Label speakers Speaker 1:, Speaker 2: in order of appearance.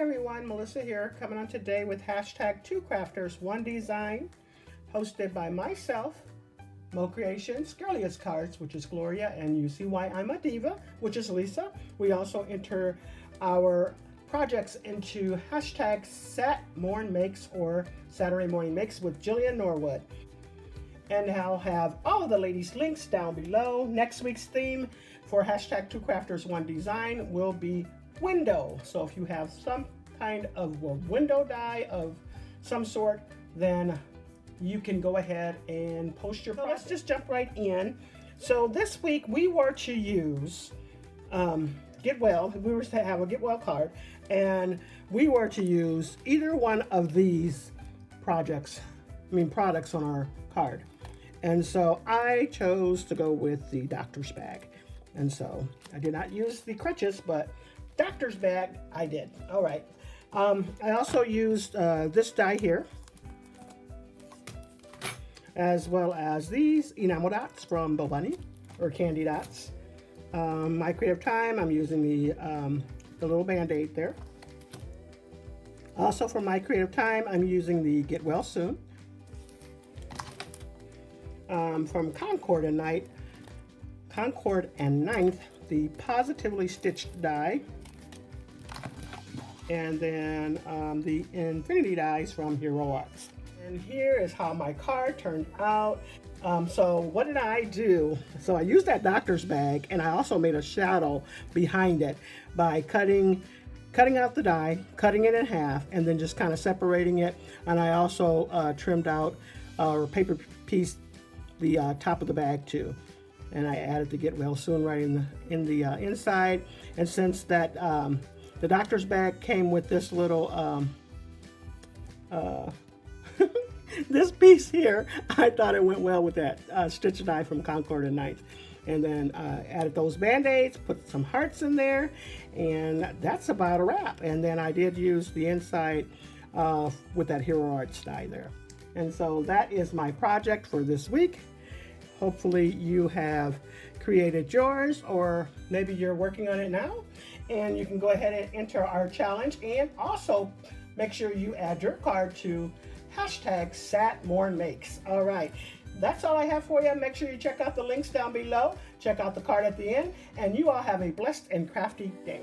Speaker 1: everyone, Melissa here, coming on today with hashtag 2Crafters 1 Design, hosted by myself, Mo Creations, Girliest Cards, which is Gloria, and you see why I'm a diva, which is Lisa. We also enter our projects into hashtag Sat Morn Makes or Saturday Morning Makes with Jillian Norwood. And I'll have all of the ladies' links down below. Next week's theme for hashtag 2Crafters 1 Design will be window. So if you have some kind of window die of some sort, then you can go ahead and post your project. Let's just jump right in. So this week we were to use Get Well. We were to have a Get Well card, and we were to use either one of these products on our card. And so I chose to go with the doctor's bag. And so I did not use the crutches, but doctor's bag I did. All right. I also used this die here, as well as these enamel dots from Bo Bunny, or candy dots. My Creative Time, I'm using the little band-aid there. Also for My Creative Time, I'm using the Get Well Soon. From Concord and Ninth, the Positively Stitched die. And then the Infinity dies from Hero Arts. And here is how my card turned out. So what did I do? So I used that doctor's bag, and I also made a shadow behind it by cutting out the die, cutting it in half, and then just kind of separating it. And I also trimmed out or paper pieced the top of the bag too. And I added the Get Well Soon right in the inside. And since that the doctor's bag came with this little this piece here, I thought it went well with that stitch die from Concord and Ninth. And then added those band-aids, put some hearts in there, and that's about a wrap. And then I did use the inside with that Hero Arts die there. And so that is my project for this week. Hopefully you have created yours, or maybe you're working on it now, and you can go ahead and enter our challenge, and also make sure you add your card to hashtag SatMornMakes. All right, that's all I have for you. Make sure you check out the links down below, check out the card at the end, and you all have a blessed and crafty day.